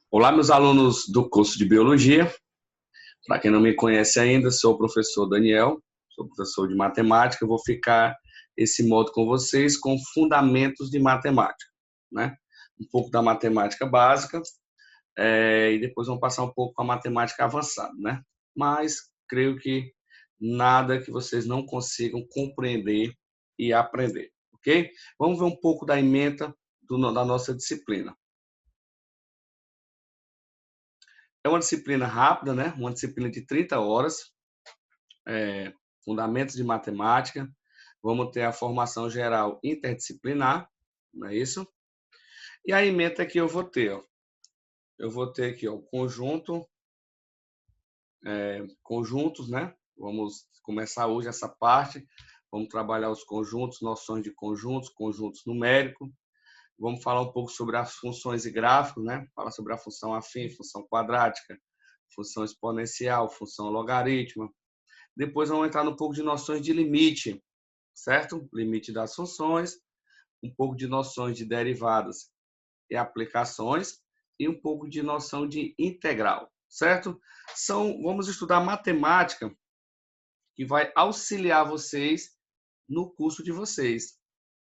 Olá, meus alunos do curso de Biologia. Para quem não me conhece ainda, sou o professor Daniel, sou professor de matemática. Eu vou ficar esse modo com vocês com fundamentos de matemática, né? Um pouco da matemática básica e depois vamos passar um pouco com a matemática avançada, né? Mas creio que nada que vocês não consigam compreender e aprender, ok? Vamos ver um pouco da ementa da nossa disciplina. É uma disciplina rápida, né? Uma disciplina de 30 horas, fundamentos de matemática. Vamos ter a formação geral interdisciplinar, não é isso? E a ementa que eu vou ter, ó. Eu vou ter aqui, ó, o conjuntos, né? Vamos começar hoje essa parte. Vamos trabalhar os conjuntos, noções de conjuntos, conjuntos numéricos. Vamos falar um pouco sobre as funções e gráficos, né? Falar sobre a função afim, função quadrática, função exponencial, função logarítmica. Depois vamos entrar no pouco de noções de limite, certo? Limite das funções, um pouco de noções de derivadas e aplicações e um pouco de noção de integral, certo? Vamos estudar matemática que vai auxiliar vocês no curso de vocês,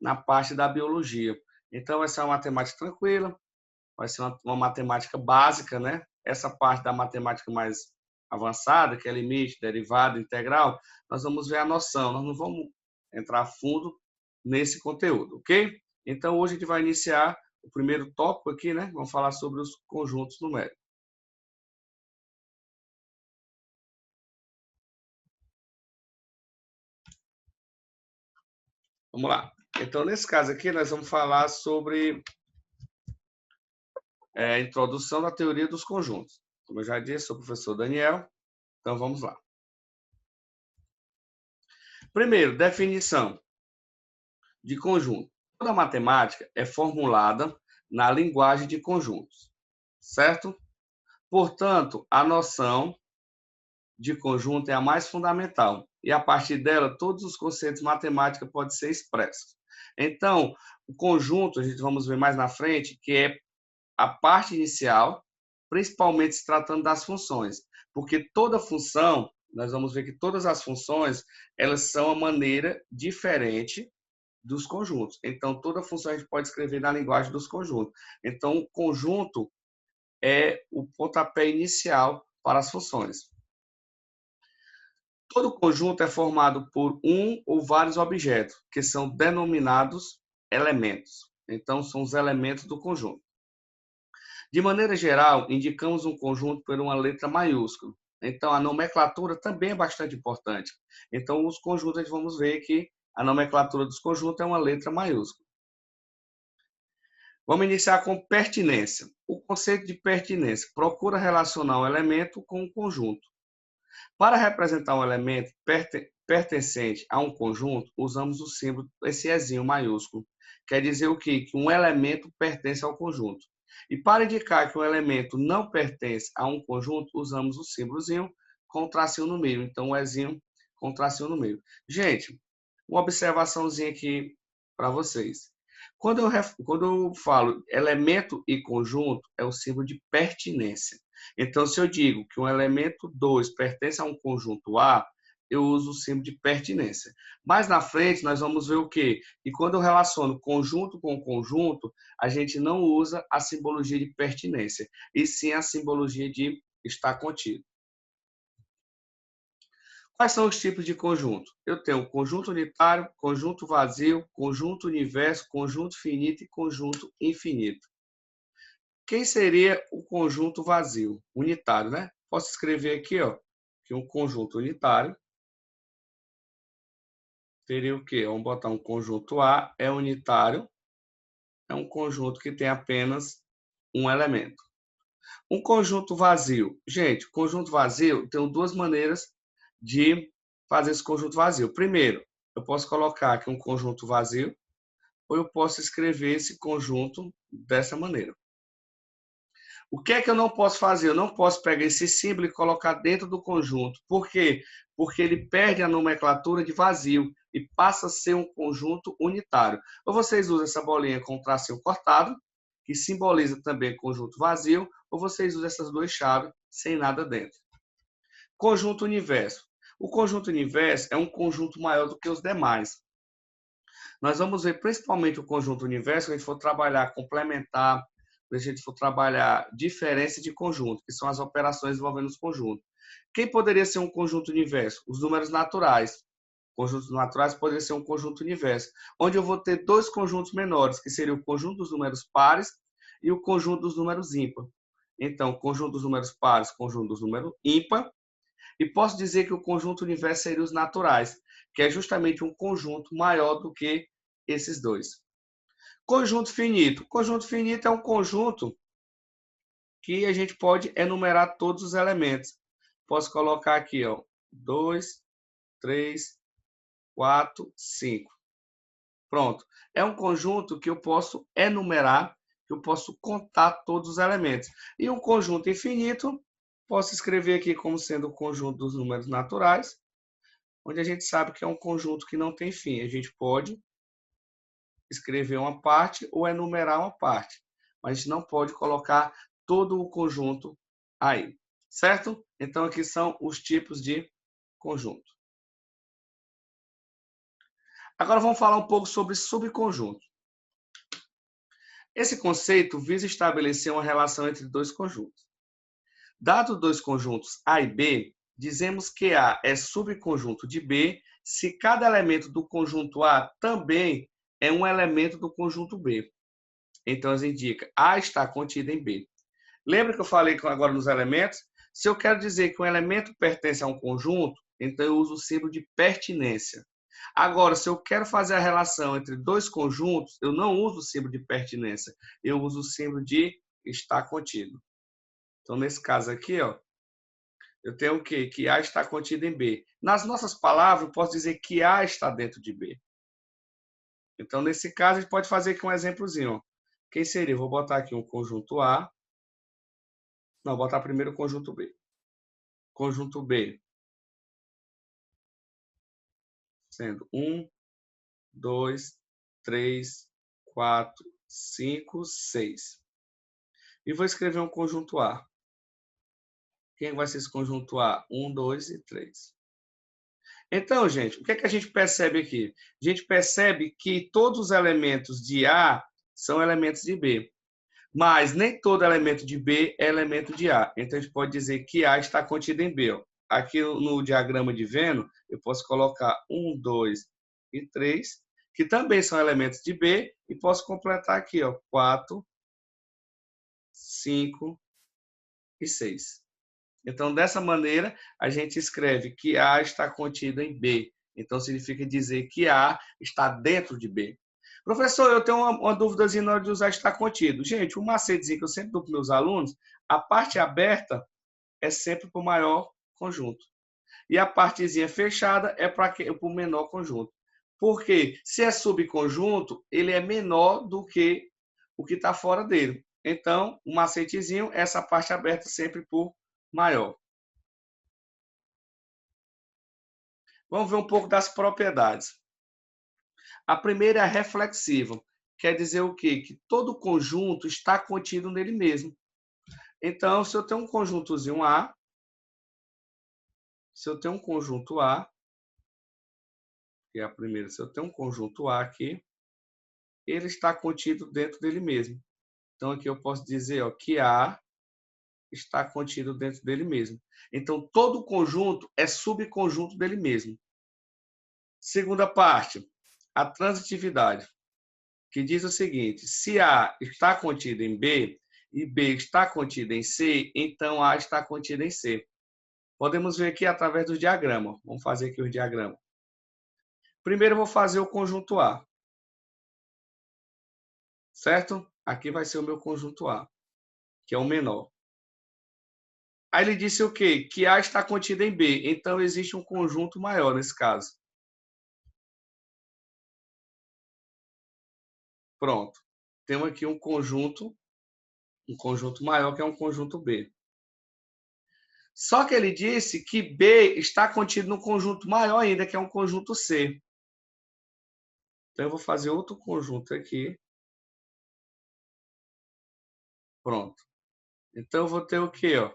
na parte da biologia. Então, vai ser uma matemática tranquila, vai ser uma matemática básica, né? Essa parte da matemática mais avançada, que é limite, derivada, integral, nós vamos ver a noção, nós não vamos entrar a fundo nesse conteúdo, ok? Então, hoje a gente vai iniciar o primeiro tópico aqui, né? Vamos falar sobre os conjuntos numéricos. Vamos lá. Então, nesse caso aqui, nós vamos falar sobre a introdução da teoria dos conjuntos. Como eu já disse, sou o professor Daniel, então vamos lá. Primeiro, definição de conjunto. Toda matemática é formulada na linguagem de conjuntos, certo? Portanto, a noção de conjunto é a mais fundamental e a partir dela todos os conceitos matemáticos podem ser expressos. Então, o conjunto, a gente vamos ver mais na frente, que é a parte inicial, principalmente se tratando das funções, porque toda função, nós vamos ver que todas as funções, elas são uma maneira diferente dos conjuntos. Então, toda função a gente pode escrever na linguagem dos conjuntos. Então, o conjunto é o pontapé inicial para as funções. Todo conjunto é formado por um ou vários objetos, que são denominados elementos. Então, são os elementos do conjunto. De maneira geral, indicamos um conjunto por uma letra maiúscula. Então, a nomenclatura também é bastante importante. Então, os conjuntos, a gente vamos ver que a nomenclatura dos conjuntos é uma letra maiúscula. Vamos iniciar com pertinência. O conceito de pertinência procura relacionar um elemento com um conjunto. Para representar um elemento pertencente a um conjunto, usamos o símbolo, esse Ezinho maiúsculo. Quer dizer o quê? Que um elemento pertence ao conjunto. E para indicar que um elemento não pertence a um conjunto, usamos o símbolozinho com o tracinho no meio. Então, o Ezinho com o tracinho no meio. Gente, uma observaçãozinha aqui para vocês. Quando eu falo elemento e conjunto, é o símbolo de pertinência. Então, se eu digo que um elemento 2 pertence a um conjunto A, eu uso o símbolo de pertinência. Mais na frente, nós vamos ver o quê? E quando eu relaciono conjunto com conjunto, a gente não usa a simbologia de pertinência, e sim a simbologia de estar contido. Quais são os tipos de conjunto? Eu tenho conjunto unitário, conjunto vazio, conjunto universo, conjunto finito e conjunto infinito. Quem seria o conjunto vazio? Unitário, né? Posso escrever aqui, ó, que um conjunto unitário teria o quê? Vamos botar um conjunto A, é unitário, é um conjunto que tem apenas um elemento. Um conjunto vazio. Gente, conjunto vazio, tem duas maneiras de fazer esse conjunto vazio. Primeiro, eu posso colocar aqui um conjunto vazio, ou eu posso escrever esse conjunto dessa maneira. O que é que eu não posso fazer? Eu não posso pegar esse símbolo e colocar dentro do conjunto. Por quê? Porque ele perde a nomenclatura de vazio e passa a ser um conjunto unitário. Ou vocês usam essa bolinha com o tracinho cortado, que simboliza também conjunto vazio, ou vocês usam essas duas chaves sem nada dentro. Conjunto universo. O conjunto universo é um conjunto maior do que os demais. Nós vamos ver principalmente o conjunto universo quando a gente for trabalhar complementar, quando a gente for trabalhar diferença de conjunto, que são as operações envolvendo os conjuntos. Quem poderia ser um conjunto universo? Os números naturais. Conjuntos naturais poderia ser um conjunto universo, onde eu vou ter dois conjuntos menores, que seria o conjunto dos números pares e o conjunto dos números ímpar. Então, conjunto dos números pares, conjunto dos números ímpar, e posso dizer que o conjunto universo seria os naturais, que é justamente um conjunto maior do que esses dois. Conjunto finito. Conjunto finito é um conjunto que a gente pode enumerar todos os elementos. Posso colocar aqui, ó, 2, 3, 4, 5. Pronto. É um conjunto que eu posso enumerar, que eu posso contar todos os elementos. E um conjunto infinito, posso escrever aqui como sendo o conjunto dos números naturais, onde a gente sabe que é um conjunto que não tem fim. A gente pode escrever uma parte ou enumerar uma parte, mas a gente não pode colocar todo o conjunto aí, certo? Então, aqui são os tipos de conjunto. Agora vamos falar um pouco sobre subconjunto. Esse conceito visa estabelecer uma relação entre dois conjuntos. Dado dois conjuntos A e B, dizemos que A é subconjunto de B se cada elemento do conjunto A também é um elemento do conjunto B. Então, a gente indica A está contido em B. Lembra que eu falei agora nos elementos? Se eu quero dizer que um elemento pertence a um conjunto, então eu uso o símbolo de pertinência. Agora, se eu quero fazer a relação entre dois conjuntos, eu não uso o símbolo de pertinência, eu uso o símbolo de está contido. Então, nesse caso aqui, ó, eu tenho o quê? Que A está contido em B. Nas nossas palavras, eu posso dizer que A está dentro de B. Então, nesse caso, a gente pode fazer aqui um exemplozinho. Quem seria? Eu vou botar aqui um conjunto A. Não, vou botar primeiro o conjunto B. Conjunto B sendo 1, 2, 3, 4, 5, 6. E vou escrever um conjunto A. Quem vai ser esse conjunto A? 1, 2 e 3. Então, gente, o que é que a gente percebe aqui? A gente percebe que todos os elementos de A são elementos de B. Mas nem todo elemento de B é elemento de A. Então, a gente pode dizer que A está contido em B. Ó. Aqui no diagrama de Venn, eu posso colocar 1, 2 e 3, que também são elementos de B, e posso completar aqui, ó, 4, 5 e 6. Então, dessa maneira, a gente escreve que A está contido em B. Então, significa dizer que A está dentro de B. Professor, eu tenho uma dúvidazinha na hora de usar está contido. Gente, o macetezinho que eu sempre dou para meus alunos, a parte aberta é sempre para o maior conjunto. E a partezinha fechada é para o menor conjunto. Porque se é subconjunto, ele é menor do que o que está fora dele. Então, o macetezinho, essa parte aberta sempre por maior. Vamos ver um pouco das propriedades. A primeira é reflexiva. Quer dizer o quê? Que todo conjunto está contido nele mesmo. Então, se eu tenho um conjuntozinho A, se eu tenho um conjunto A, que é a primeira, se eu tenho um conjunto A aqui, ele está contido dentro dele mesmo. Então, aqui eu posso dizer ó, que A está contido dentro dele mesmo. Então, todo conjunto é subconjunto dele mesmo. Segunda parte, a transitividade, que diz o seguinte: se A está contido em B e B está contido em C, então A está contido em C. Podemos ver aqui através do diagrama. Vamos fazer aqui o diagrama. Primeiro eu vou fazer o conjunto A. Certo? Aqui vai ser o meu conjunto A, que é o menor. Aí ele disse o quê? Que A está contido em B. Então, existe um conjunto maior nesse caso. Pronto. Temos aqui um conjunto maior, que é um conjunto B. Só que ele disse que B está contido no conjunto maior ainda, que é um conjunto C. Então, eu vou fazer outro conjunto aqui. Pronto. Então, eu vou ter o quê? Ó?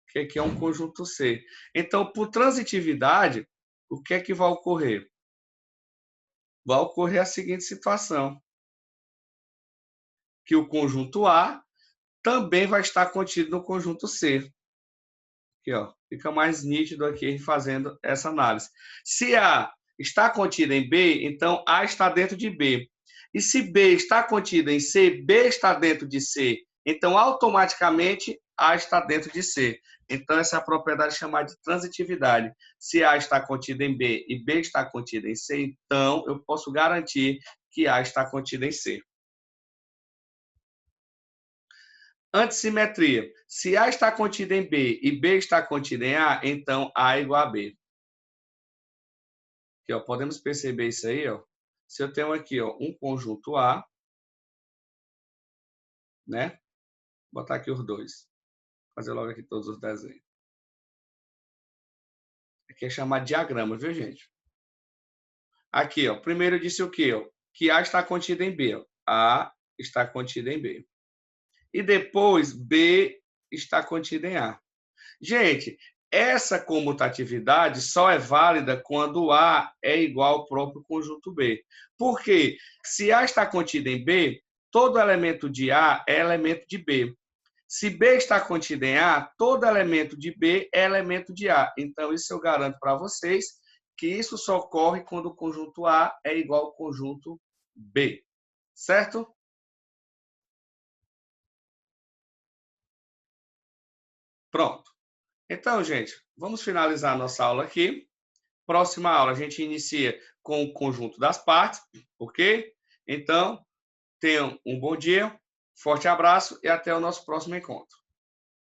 Que aqui é um conjunto C. Então, por transitividade, o que é que vai ocorrer? Vai ocorrer a seguinte situação, que o conjunto A também vai estar contido no conjunto C. Aqui, ó, fica mais nítido aqui fazendo essa análise. Se A está contida em B, então A está dentro de B. E se B está contida em C, B está dentro de C. Então, automaticamente, A está dentro de C. Então, essa é a propriedade chamada de transitividade. Se A está contida em B e B está contida em C, então eu posso garantir que A está contida em C. Antissimetria. Se A está contida em B e B está contida em A, então A é igual a B. Aqui, ó, podemos perceber isso aí, ó. Se eu tenho aqui, ó, um conjunto A, né? Vou botar aqui os dois. Fazer logo aqui todos os desenhos. Aqui é chamado de diagrama, viu, gente? Aqui, ó, primeiro eu disse o quê? Ó? Que A está contida em B. Ó. A está contida em B. E depois B está contida em A. Gente, essa comutatividade só é válida quando A é igual ao próprio conjunto B. Por quê? Se A está contido em B, todo elemento de A é elemento de B. Se B está contido em A, todo elemento de B é elemento de A. Então, isso eu garanto para vocês que isso só ocorre quando o conjunto A é igual ao conjunto B. Certo? Pronto. Então, gente, vamos finalizar a nossa aula aqui. Próxima aula, a gente inicia com o conjunto das partes, ok? Então, tenham um bom dia, forte abraço e até o nosso próximo encontro.